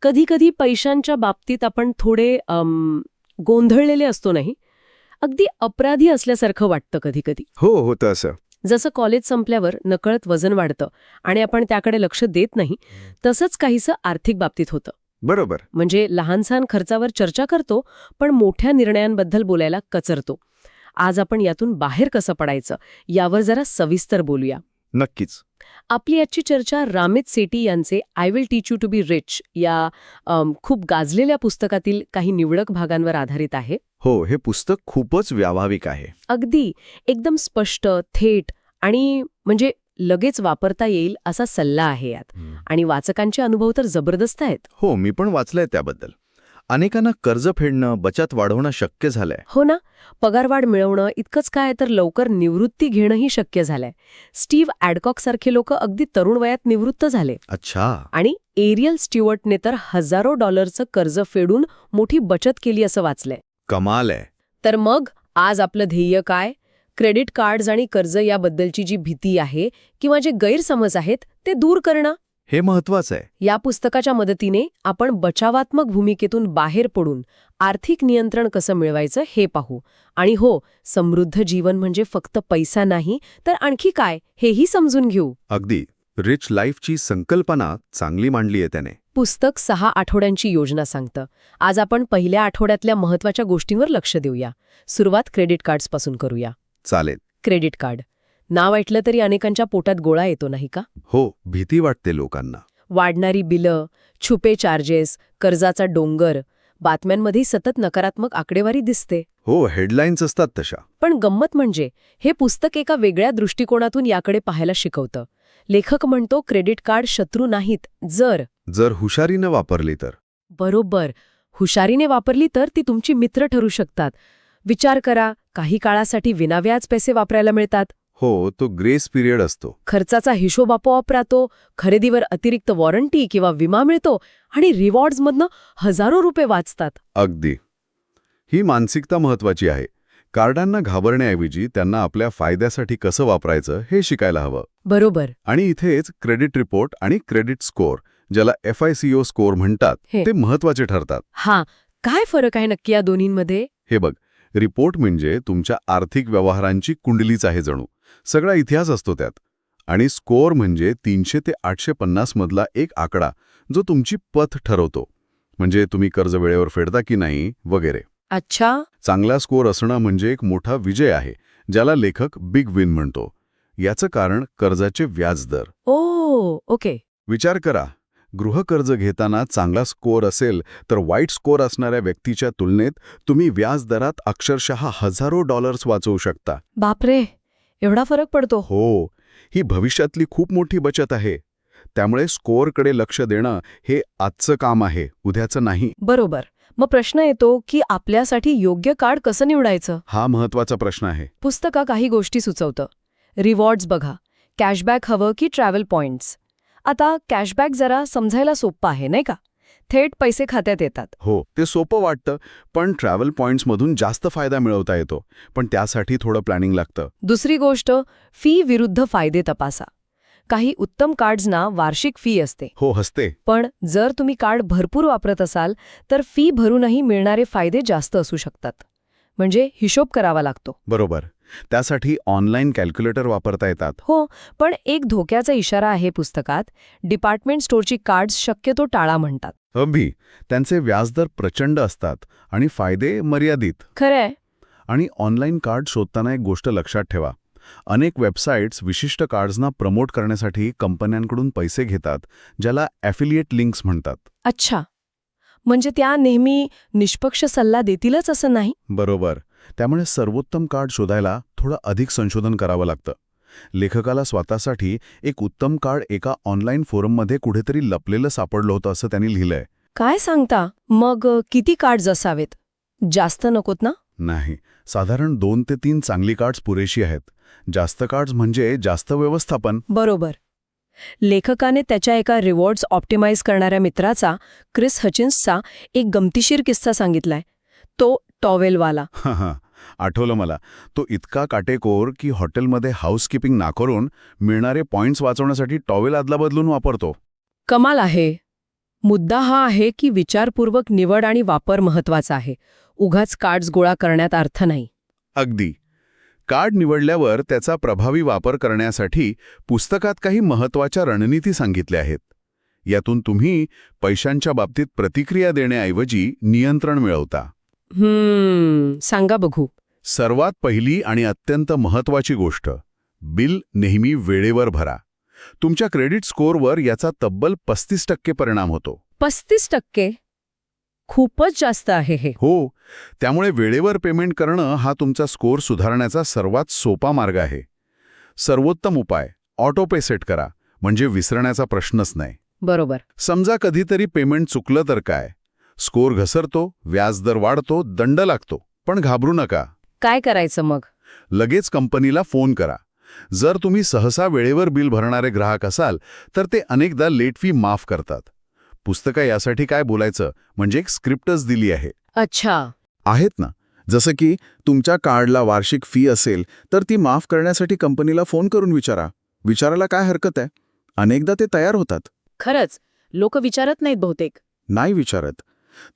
कधी कधी पैशांच्या बाबतीत आपण थोडे गोंधळलेले असतो नाही, अगदी अपराधी असल्यासारखं वाटतं कधी कधी. हो होतं असं. जसं कॉलेज संपल्यावर नकळत वजन वाढतं आणि आपण त्याकडे लक्ष देत नाही, तसंच काहीसं आर्थिक बाबतीत होतं. बरोबर. म्हणजे लहानसहान खर्चावर चर्चा करतो, पण मोठ्या निर्णयांबद्दल बोलायला कचरतो. आज आपण यातून बाहेर कसं पडायचं यावर जरा सविस्तर बोलूया. नक्कीच. आपली आजची चर्चा रामित सेठी यांचे I will teach you to be rich या खूप गाजलेल्या पुस्तकातील काही निवडक भागांवर आधारित आहे. हो, हे पुस्तक खूपच व्यावहारिक आहे. अगदी एकदम स्पष्ट, थेट आणि म्हणजे लगेच वापरता येईल असा सल्ला आहे यात. आणि वाचकांचे अनुभव तर जबरदस्त आहेत. हो, मी पण वाचलंय त्याबद्दल. अनेकांना कर्ज फेडणं, बचत वाढवणं शक्य झालंय. हो ना, पगारवाढ मिळवणं इतकंच काय तर लवकर निवृत्ती घेणंही शक्य झालंय. स्टीव्ह ॲडकॉक सारखे लोक अगदी तरुण वयात निवृत्त झाले. अच्छा. आणि एरियल स्ट्युअर्टने तर हजारो डॉलरचं कर्ज फेडून मोठी बचत केली असं वाचलंय. कमाल आहे. तर मग आज आपलं ध्येय काय? क्रेडिट कार्ड्स आणि कर्ज याबद्दलची जी भीती आहे किंवा जे गैरसमज आहेत ते दूर करणं. हे महत्वाचं आहे. या पुस्तकाच्या मदतीने आपण बचावात्मक भूमिकेतून बाहेर पडून आर्थिक नियंत्रण कसं मिळवायचं हे पाहू. आणि हो, समृद्ध जीवन म्हणजे फक्त पैसा नाही तर आणखी काय हेही समजून घेऊ. अगदी. रिच लाईफची संकल्पना चांगली मांडली आहे त्याने. पुस्तक 6 आठवड्यांची योजना सांगतं. आज आपण पहिल्या आठवड्यातल्या महत्त्वाच्या गोष्टींवर लक्ष देऊया. सुरुवात क्रेडिट कार्ड्सपासून करूया. चालेल. क्रेडिट कार्ड नाव ऐकलं तरी अनेकांच्या पोटात गोळा येतो नाही का? हो, भीती वाटते लोकांना. वाढणारी बिलं, छुपे चार्जेस, कर्जाचा डोंगर, बातम्यांमध्ये सतत नकारात्मक आकडेवारी दिसते. हो, हेडलाईन्स असतात तशा. पण गंमत म्हणजे हे पुस्तक एका वेगळ्या दृष्टिकोनातून याकडे पाहायला शिकवतं. लेखक म्हणतो क्रेडिट कार्ड शत्रू नाहीत, जर हुशारीनं वापरली तर. बरोबर, हुशारीने वापरली तर ती तुमची मित्र ठरू शकतात. विचार करा, काही काळासाठी विनाव्याज पैसे वापरायला मिळतात. हो, तो ग्रेस पिरियड असतो. खर्चाचा हिशोब आपोआप राहतो, खरेदीवर अतिरिक्त वॉरंटी किंवा विमा मिळतो आणि रिवॉर्ड्समधनं हजारो रुपये वाचतात. अगदी. ही मानसिकता महत्वाची आहे. कार्डांना घाबरण्याऐवजी त्यांना आपल्या फायद्यासाठी कसं वापरायचं हे शिकायला हवं. बरोबर. आणि इथेच क्रेडिट रिपोर्ट आणि क्रेडिट स्कोअर, ज्याला FICO स्कोअर म्हणतात, ते महत्वाचे ठरतात. हा, काय फरक आहे नक्की या दोन्हींमध्ये? हे बघ, रिपोर्ट म्हणजे तुमच्या आर्थिक व्यवहारांची कुंडलीच आहे जणू. सगळा इतिहास असतो त्यात. आणि स्कोअर म्हणजे 300 ते 850 मधला एक आकडा, जो तुमची पत ठरवतो. म्हणजे तुम्ही कर्ज वेळेवर फेडता की नाही वगैरे. अच्छा. चांगला स्कोअर असणं म्हणजे एक मोठा विजय आहे, ज्याला लेखक बिग विन म्हणतो. याचं कारण कर्जाचे व्याजदर. ओके. विचार करा, गृहकर्ज घेताना चांगला स्कोअर असेल तर वाईट स्कोअर असणाऱ्या व्यक्तीच्या तुलनेत तुम्ही व्याजदरात अक्षरशः हजारो डॉलर्स वाचवू शकता. बापरे, एवढा फरक पडतो? हो, ही भविष्यातली खूप मोठी बचत आहे. त्यामुळे स्कोअरकडे लक्ष देणं हे आजचं काम आहे, उद्याचं नाही. बरोबर. मग प्रश्न येतो की आपल्यासाठी योग्य कार्ड कसं निवडायचं? हा महत्वाचा प्रश्न आहे. पुस्तका काही गोष्टी सुचवतं. रिवॉर्ड्स बघा, कॅशबॅक हवं की ट्रॅव्हल पॉइंट्स. आता कॅशबॅक जरा समजायला सोपं आहे नाही का? थेट पैसे खात्यात येतात. हो, ते सोपं वाटतं, पण ट्रॅव्हल पॉइंट्समधून जास्त फायदा मिळवता येतो. पण त्यासाठी थोडं प्लॅनिंग लागतं. दुसरी गोष्ट, फी विरुद्ध फायदे तपासा. काही उत्तम कार्ड्सना वार्षिक फी असते. हो, असते. पण जर तुम्ही कार्ड भरपूर वापरत असाल तर फी भरूनही मिळणारे फायदे जास्त असू शकतात. म्हणजे हिशोब करावा लागतो. बरोबर. त्यासाठी ऑनलाईन कॅल्क्युलेटर वापरता येतात. हो, पण एक धोक्याचा इशारा आहे पुस्तकात. डिपार्टमेंट स्टोअरची कार्ड्स शक्यतो टाळा म्हणतात. त्यांचे व्याजदर प्रचंड असतात आणि फायदे मर्यादित. खरंय. आणि ऑनलाईन कार्ड शोधताना एक गोष्ट लक्षात ठेवा. अनेक वेबसाईट्स विशिष्ट कार्ड्सना प्रमोट करण्यासाठी कंपन्यांकडून पैसे घेतात, ज्याला ॲफिलिएट लिंक्स म्हणतात. अच्छा, म्हणजे त्या नेहमी निष्पक्ष सल्ला देतीलच असं नाही? बरोबर. त्यामुळे सर्वोत्तम कार्ड शोधायला थोडं अधिक संशोधन करावं लागतं. लेखकाला स्वतःसाठी एक उत्तम कार्ड एका ऑनलाईन फोरममध्ये कुठेतरी लपलेलं सापडलं होतं असं त्यांनी लिहिलंय. काय सांगता? मग किती कार्ड्स असावेत? जास्त नकोत ना? नाही, साधारण 2 ते 3 चांगली कार्ड्स पुरेशी आहेत. जास्त कार्ड्स म्हणजे जास्त व्यवस्थापन. बरोबर. लेखकाने त्याच्या एका रिवॉर्ड्स ऑप्टिमाइज करणाऱ्या मित्राचा, क्रिस हचिन्सचा, एक गमतीशीर किस्सा सांगितलाय. तो टॉवेलवाला. आठवलं मला. तो इतका काटेकोर की हॉटेलमध्ये हाऊसकीपिंग नाकारून मिळणारे पॉइंट्स वाचवण्यासाठी टॉवेल आदला बदलून वापरतो. कमाल आहे. मुद्दा हा आहे की विचारपूर्वक निवड आणि वापर महत्वाचा आहे. उगाच कार्ड्स गोळा करण्यात अर्थ नाही. अगदी. कार्ड निवडल्यावर त्याचा प्रभावी वापर करण्यासाठी पुस्तकात काही महत्त्वाच्या रणनीती सांगितल्या आहेत. यातून तुम्ही पैशांच्या बाबतीत प्रतिक्रिया देण्याऐवजी नियंत्रण मिळवता. सांगा बघू. सर्वात पहिली आणि अत्यंत महत्त्वाची गोष्ट, बिल नेहमी वेळेवर भरा. तुमच्या क्रेडिट स्कोअरवर याचा तब्बल 35% परिणाम होतो. 35%? खूपच जास्त आहे हे. हो, त्यामुळे वेळेवर पेमेंट करणं हा तुमचा स्कोअर सुधारण्याचा सर्वात सोपा मार्ग आहे. सर्वोत्तम उपाय, ऑटोपे सेट करा, म्हणजे विसरण्याचा प्रश्नच नाही. बरोबर. समजा कधीतरी पेमेंट चुकलं तर काय? स्कोअर घसरतो, व्याजदर वाढतो, दंड लागतो. पण घाबरू नका. काय करायचं मग? लगेच कंपनीला फोन करा. जर तुम्ही सहसा वेळेवर बिल भरणारे ग्राहक असाल तर ते अनेकदा लेट फी माफ करतात. पुस्तका यासाठी काय बोलायचं म्हणजे एक स्क्रिप्टच दिली आहे. अच्छा. आहेत ना. जसं की तुमच्या कार्डला वार्षिक फी असेल तर ती माफ करण्यासाठी कंपनीला फोन करून विचारायला काय हरकत आहे? अनेकदा ते तयार होतात. खरंच लोक विचारत नाहीत बहुतेक. नाही विचारत.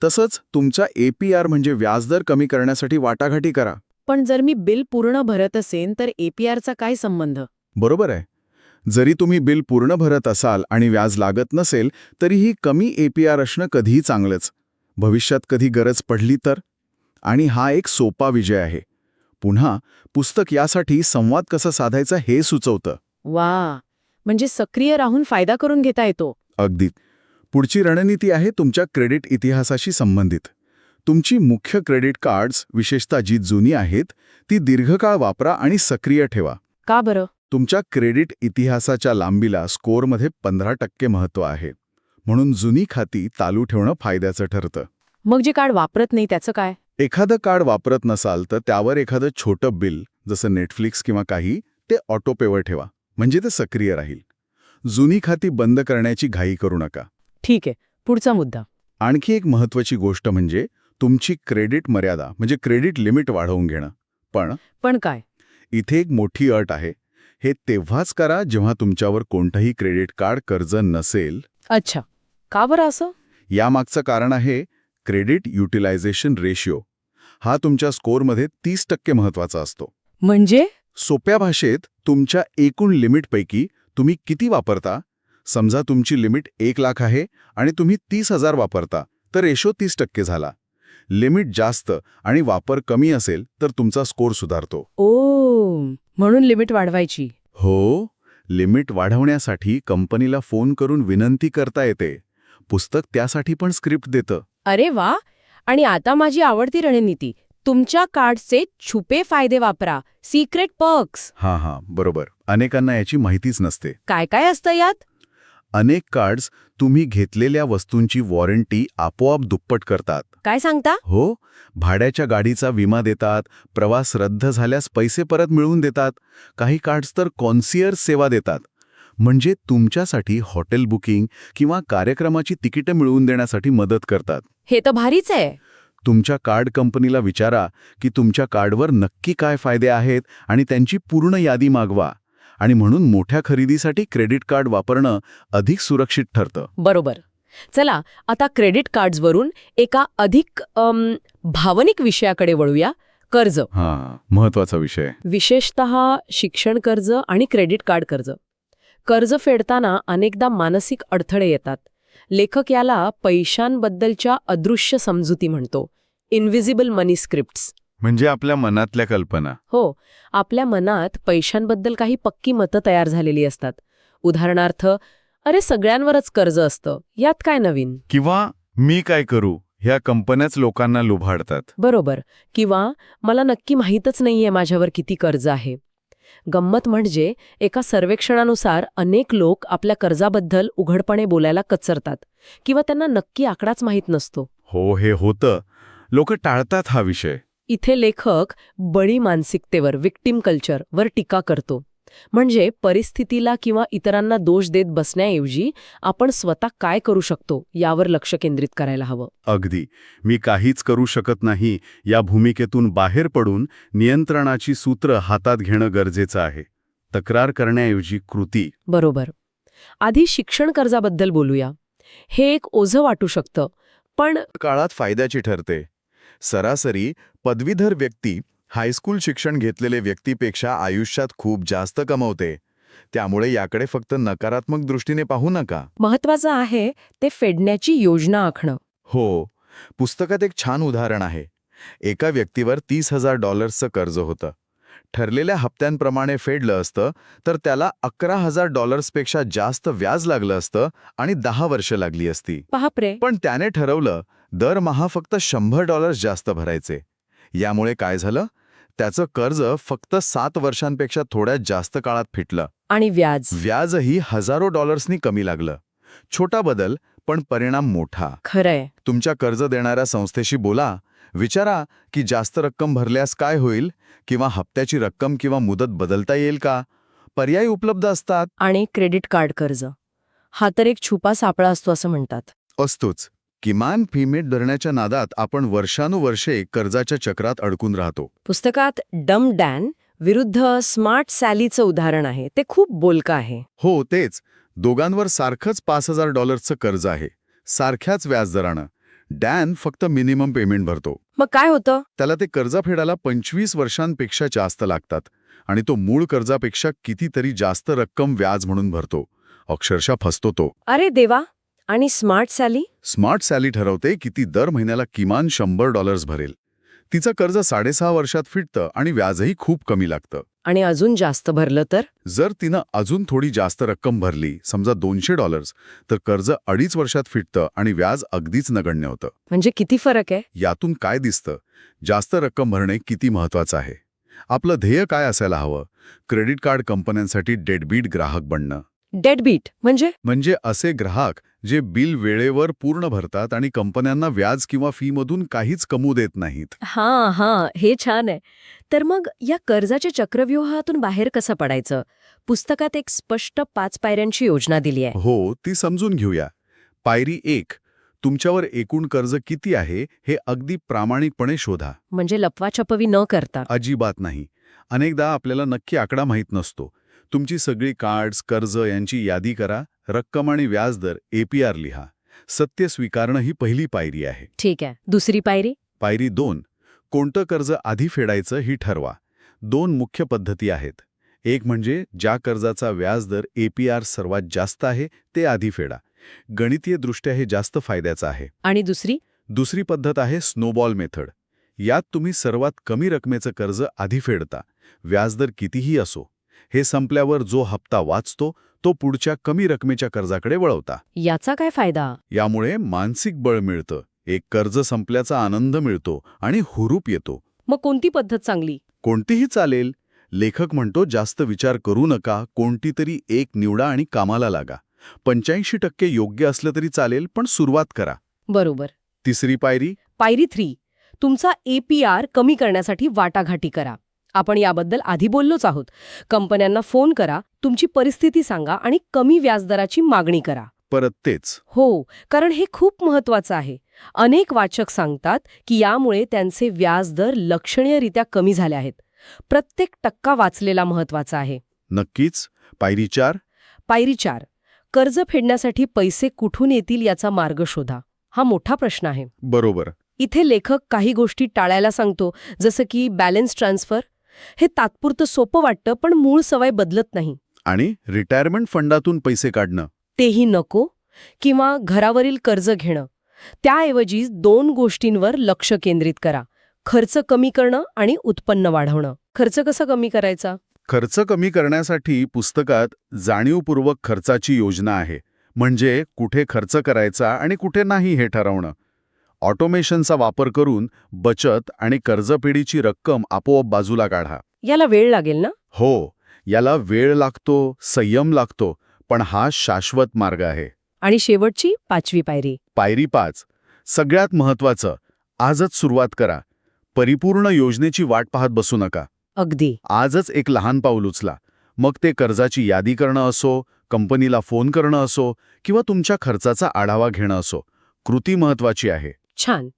तसंच तुमचा APR म्हणजे व्याजदर कमी करण्यासाठी वाटाघाटी करा. पण जर मी बिल पूर्ण भरत असेन तर APRचा काय संबंध? बरोबर आहे. जरी तुम्ही बिल पूर्ण भरत असाल आणि व्याज लागत नसेल तरीही कमी APR असणं कधीही चांगलंच. भविष्यात कधी गरज पडली तर. आणि हा एक सोपा विजय आहे. पुन्हा पुस्तक यासाठी संवाद कसा साधायचा हे सुचवतं. वा, म्हणजे सक्रिय राहून फायदा करून घेता येतो. अगदी. पुढची रणनीती आहे तुमच्या क्रेडिट इतिहासाशी संबंधित. तुमची मुख्य क्रेडिट कार्ड्स, विशेषतः जी जुनी आहेत, ती दीर्घकाळ वापरा आणि सक्रिय ठेवा. का बरं? तुमच्या क्रेडिट इतिहासाच्या लांबीला स्कोअरमध्ये 15% महत्त्व आहे. म्हणून जुनी खाती चालू ठेवणं फायद्याचं ठरतं. मग जे कार्ड वापरत नाही त्याचं काय? एखादं कार्ड वापरत नसाल तर त्यावर एखादं छोटं बिल, जसं नेटफ्लिक्स किंवा काही, ते ऑटोपेवर ठेवा. म्हणजे ते सक्रिय राहील. जुनी खाती बंद करण्याची घाई करू नका. ठीक आहे. पुढचा मुद्दा. आणखी एक महत्त्वाची गोष्ट म्हणजे तुमची क्रेडिट मर्यादा म्हणजे क्रेडिट लिमिट वाढवून घेणं. पण काय? इथे एक मोठी अट आहे. हे तेव्हाच करा जेव्हा तुमच्यावर कोणतंही क्रेडिट कार्ड कर्ज नसेल. अच्छा. का बरं असं? यामागचं कारण आहे क्रेडिट युटिलायझेशन रेशिओ. हा तुमच्या स्कोअरमध्ये 30% महत्त्वाचा असतो. म्हणजे? सोप्या भाषेत तुमच्या एकूण लिमिटपैकी तुम्ही किती वापरता. समजा तुमची लिमिट 1 लाख आहे आणि तुम्ही 30,000 वापरता, तर रेशो 30% झाला. लिमिट जास्त आणि वापर कमी असेल तर तुमचा स्कोअर सुधारतो. ओ, म्हणून लिमिट वाढवायची. हो, लिमिट वाढवण्यासाठी कंपनीला फोन करून विनंती करता येते. पुस्तक त्यासाठी पण स्क्रिप्ट देतं. अरे वा. आणि आता माझी आवडती रणनीती, तुमच्या कार्डचे छुपे फायदे वापरा, सिक्रेट पर्क्स. हां, बरोबर. अनेकांना याची माहितीच नसते. काय काय असतं यात? अनेक कार्ड्स तुम्ही घेतलेल्या वस्तूंची वॉरंटी आपोआप दुप्पट करतात. काय सांगता? हो, भाड्याच्या गाडीचा विमा देतात, प्रवास रद्द झाल्यास पैसे परत मिळवून देतात. काही कार्ड्स तर कॉन्सियर्ज सेवा देतात. म्हणजे तुमच्यासाठी हॉटेल बुकिंग किंवा कार्यक्रमाची तिकीटं मिळवून देण्यासाठी मदत करतात. हे तर भारीच आहे. तुमच्या कार्ड कंपनीला विचारा की तुमच्या कार्डवर नक्की काय फायदे आहेत आणि त्यांची पूर्ण यादी मागवा. आणि म्हणून मोठ्या खरेदीसाठी क्रेडिट कार्ड वापरणं अधिक सुरक्षित ठरतं. बरोबर. चला आता क्रेडिट कार्ड्सवरून एका अधिक भावनिक विषयाकडे वळूया. कर्ज. महत्वाचा विषय. विशेषतः शिक्षण कर्ज आणि क्रेडिट कार्ड कर्ज. कर्ज फेडताना अनेकदा मानसिक अडथळे येतात. लेखक याला पैशांबद्दलच्या अदृश्य समजुती म्हणतो. इनव्हिजिबल मनी स्क्रिप्ट्स. म्हणजे आपल्या मनातल्या कल्पना. हो, आपल्या मनात पैशांबद्दल काही पक्की मतं तयार झालेली असतात. उदाहरणार्थ, अरे सगळ्यांवरच कर्ज असतं, यात काय नवीन? किंवा मी काय करू, ह्या कंपन्याच लोकांना लुभाडतात. बरोबर. किंवा मला नक्की माहीतच नाहीये माझ्यावर किती कर्ज आहे. गंमत म्हणजे एका सर्वेक्षणानुसार अनेक लोक आपल्या कर्जाबद्दल उघडपणे बोलायला कचरतात किंवा त्यांना नक्की आकडाच माहीत नसतो. हो, हे होतं. लोक टाळतात हा विषय. इथे लेखक बळी मानसिकतेवर, विक्टिम कल्चर वर टीका करतो. म्हणजे परिस्थितीला किंवा इतरांना दोष देत बसण्याऐवजी आपण स्वतः काय करू शकतो यावर लक्ष केंद्रित करायला हवं. अगदी. मी काहीच करू शकत नाही या भूमिकेतून बाहेर पडून नियंत्रणाची सूत्र हातात घेणं गरजेचं आहे. तक्रार करण्याऐवजी कृती. बरोबर. आधी शिक्षण कर्जाबद्दल बोलूया. हे एक ओझं वाटू शकतं. पण काळात फायद्याची ठरते. सरासरी पदवीधर व्यक्ती हायस्कूल शिक्षण घेतलेले व्यक्तीपेक्षा आयुष्यात खूप जास्त कमवते. त्यामुळे याकडे फक्त नकारात्मक दृष्टीने पाहू नका. महत्वाचं आहे ते फेडण्याची योजना आखणं. हो, पुस्तकात एक छान उदाहरण आहे. एका व्यक्तीवर $30,000चं कर्ज होतं. ठरलेल्या हप्त्यांप्रमाणे फेडलं असतं तर त्याला $11,000पेक्षा जास्त व्याज लागलं असतं आणि 10 वर्ष लागली असती. बापरे. पण त्याने ठरवलं दरमहा फक्त $100 जास्त भरायचे. यामुळे काय झालं? त्याचं कर्ज फक्त 7 वर्षांपेक्षा थोड्या जास्त काळात फिटलं. आणि व्याजही हजारो डॉलर्सनी कमी लागलं. छोटा बदल, पण परिणाम मोठा. खरंय. तुमच्या कर्ज देणाऱ्या संस्थेशी बोला. विचारा की जास्त रक्कम भरल्यास काय होईल, किंवा हप्त्याची रक्कम किंवा मुदत बदलता येईल का? पर्याय उपलब्ध असतात. आणि क्रेडिट कार्ड कर्ज हा तर एक छुपा सापळा असतो असं म्हणतात. असतोच. किमान पेमेंट धरण्याच्या नादात आपण वर्षानुवर्षे कर्जाच्या चक्रात अडकून राहतो. पुस्तकात डम डॅन विरुद्ध स्मार्ट सॅलीचं उदाहरण आहे. ते खूप बोलकं आहे. हो, तेच. दोघांवर सारखंच $5,000चं कर्ज आहे, सारख्याच व्याजदरानं. डॅन फक्त मिनिमम पेमेंट भरतो. मग काय होतं? त्याला ते कर्ज फेडायला 25 वर्षांपेक्षा जास्त लागतात आणि तो मूळ कर्जापेक्षा कितीतरी जास्त रक्कम व्याज म्हणून भरतो. अक्षरशः फसतो तो. अरे देवा. आणि स्मार्ट सॅली? स्मार्ट सॅली ठरवते की ती दर महिन्याला किमान $100 भरेल. तिचं कर्ज 6.5 वर्षात फिटतं आणि व्याजही खूप कमी लागतं. आणि अजून जास्त भरलं तर? जर तिनं अजून थोडी जास्त रक्कम भरली, समजा $200, तर कर्ज 2.5 वर्षात फिटतं आणि व्याज अगदीच नगण्य होतं. म्हणजे किती फरक आहे? यातून काय दिसतं? जास्त रक्कम भरणे किती महत्वाचं आहे. आपलं ध्येय काय असायला हवं? क्रेडिट कार्ड कंपन्यांसाठी डेडबीट ग्राहक बनणं. डेडबीट म्हणजे असे ग्राहक जे बिल वेळेवर पूर्ण भरतात आणि कंपन्यांना व्याज किंवा फीमधून काहीच कमवू देत नाहीत. हा, हे छान आहे. तर मग या कर्जाच्या चक्रव्यूहातून बाहेर कसं पडायचं? पुस्तकात एक स्पष्ट 5 पायऱ्यांची योजना दिली आहे. हो, ती समजून घेऊया. पायरी 1, तुमच्यावर एकूण कर्ज किती आहे हे अगदी प्रामाणिकपणे शोधा. म्हणजे लपवाछपवी न करता. अजिबात नाही. अनेकदा आपल्याला नक्की आकडा माहीत नसतो. तुमची सगळी कार्ड्स, कर्ज यांची यादी करा. रक्कम आणि व्याजदर APR लिहा. सत्य स्वीकारणं ही पहिली पायरी आहे. ठीक आहे. दुसरी पायरी? पायरी 2, कोणतं कर्ज आधी फेडायचं ही ठरवा. 2 मुख्य पद्धती आहेत. एक म्हणजे ज्या कर्जाचा व्याजदर APR सर्वात जास्त आहे ते आधी फेडा. गणितीयदृष्ट्या हे जास्त फायद्याचं आहे. आणि दुसरी? दुसरी पद्धत आहे स्नोबॉल मेथड. यात तुम्ही सर्वात कमी रकमेचं कर्ज आधी फेडता, व्याजदर कितीही असो. हे संपल्यावर जो हप्ता वाचतो तो पुढच्या कमी रकमेच्या कर्जाकडे वळवता. याचा काय फायदा? यामुळे मानसिक बळ मिळतं, एक कर्ज संपल्याचा आनंद मिळतो आणि हुरूप येतो. मग कोणती पद्धत चांगली? कोणतीही चालेल. लेखक म्हणतो जास्त विचार करू नका, कोणती तरी एक निवडा आणि कामाला लागा. 85% योग्य असलं तरी चालेल, पण सुरुवात करा. बरोबर. तिसरी पायरी? पायरी 3, तुमचा APR कमी करण्यासाठी वाटाघाटी करा. आपण याबद्दल आधी बोललोच आहोत. कंपन्यांना फोन करा, तुमची परिस्थिती सांगा आणि कमी व्याजदराची मागणी करा. परत तेच. हो, कारण हे खूप महत्वाचं आहे. अनेक वाचक सांगतात की यामुळे त्यांचे व्याजदर लक्षणीयरित्या कमी झाले आहेत. प्रत्येक टक्का वाचलेला महत्वाचा आहे. नक्कीच. पायरी 4? पायरी 4, कर्ज फेडण्यासाठी पैसे कुठून येतील याचा मार्ग शोधा. हा मोठा प्रश्न आहे. बरोबर. इथे लेखक काही गोष्टी टाळायला सांगतो, जसं की बॅलन्स ट्रान्सफर. हे तात्पुरतं सोपं वाटतं, पण मूळ सवय बदलत नाही. आणि रिटायरमेंट फंडातून पैसे काढणं? तेही नको. किंवा घरावरील कर्ज घेणं. त्याऐवजी 2 गोष्टींवर लक्ष केंद्रित करा. खर्च कमी करणं आणि उत्पन्न वाढवणं. खर्च कसा कमी करायचा? खर्च कमी करण्यासाठी पुस्तकात जाणीवपूर्वक खर्चाची योजना आहे. म्हणजे कुठे खर्च करायचा आणि कुठे नाही हे ठरवणं. ऑटोमेशनचा वापर करून बचत आणि कर्जफेडीची रक्कम आपोआप बाजूला काढा. याला वेळ लागेल ना? हो, याला वेळ लागतो, संयम लागतो, पण हा शाश्वत मार्ग आहे. आणि शेवटची 5वी पायरी? पायरी 5, सगळ्यात महत्वाचं, आजच सुरुवात करा. परिपूर्ण योजनेची वाट पाहत बसू नका. अगदी. आजच एक लहान पाऊल उचला. मग ते कर्जाची यादी करणं असो, कंपनीला फोन करणं असो, किंवा तुमच्या खर्चाचा आढावा घेणं असो. कृती महत्वाची आहे. छान.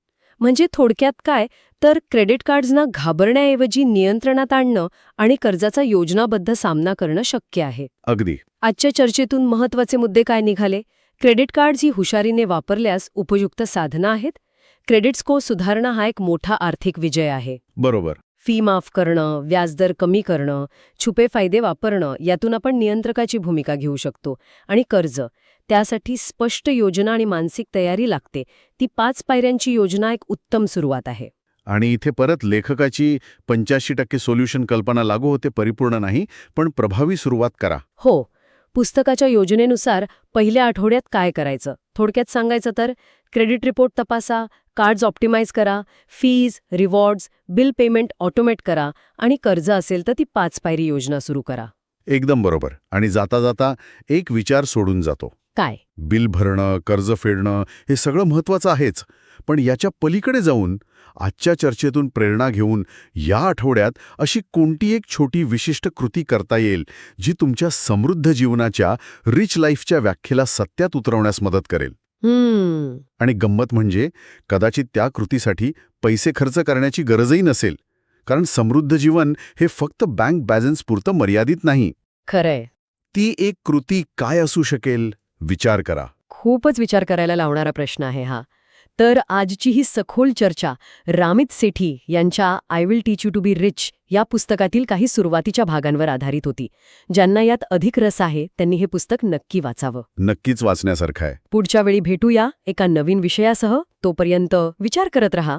म्हणजे थोडक्यात काय तर क्रेडिट कार्ड्सना घाबरण्याऐवजी नियंत्रणात आणणं आणि कर्जाचा योजनाबद्ध सामना करणं शक्य आहे. अगदी. आजच्या चर्चेतून महत्वाचे मुद्दे काय निघाले? क्रेडिट कार्ड्स ही हुशारीने वापरल्यास उपयुक्त साधनं आहेत. क्रेडिट स्कोअर सुधारणं हा एक मोठा आर्थिक विजय आहे. बरोबर. फी माफ करणं, व्याजदर कमी करणं, छुपे फायदे वापरणं यातून आपण नियंत्रकाची भूमिका घेऊ शकतो. आणि कर्ज, त्यासाठी स्पष्ट योजना आणि मानसिक तयारी लागते. ती 5 पायऱ्यांची योजना एक उत्तम सुरुवात आहे. आणि इथे परत लेखकाची 85% सोल्युशन कल्पना लागू होते, परिपूर्ण नाही, पण प्रभावी सुरुवात करा. हो, पुस्तकाच्या योजनेनुसार पहिल्या आठवड्यात काय करायचं थोडक्यात सांगायचं तर क्रेडिट रिपोर्ट तपासा, कार्ड्स ऑप्टिमाइज करा, fees, rewards, bill payment automate करा आणि कर्ज असेल तर ती 5 पायरी योजना सुरू करा. एकदम बरोबर. आणि जाता जाता एक विचार सोडून जातो. काय? बिल भरणं, कर्ज फेडणं हे सगळं महत्त्वाचं आहेच, पण याच्या पलीकडे जाऊन आजच्या चर्चेतून प्रेरणा घेऊन या आठवड्यात अशी कोणती एक छोटी विशिष्ट कृती करता येईल जी तुमच्या समृद्ध जीवनाच्या रिच लाईफच्या व्याख्येला सत्यात उतरवण्यास मदत करेल. आणि गंमत म्हणजे कदाचित त्या कृतीसाठी पैसे खर्च करण्याची गरजही नसेल, कारण समृद्ध जीवन हे फक्त बँक बॅलन्सपुरतं मर्यादित नाही. खरंय. ती एक कृती काय असू शकेल विचार करा. खूपच विचार करायला लावणारा प्रश्न आहे हा. तर आजची ही सखोल चर्चा रामित सेठी यांच्या I will teach you to be rich या पुस्तकातील काही सुरुवातीच्या भागांवर आधारित होती. ज्यांना यात अधिक रस आहे त्यांनी हे पुस्तक नक्की वाचावं. नक्कीच वाचण्यासारखं आहे. पुढच्या वेळी भेटूया एका नवीन विषयासह. तोपर्यंत विचार करत रहा.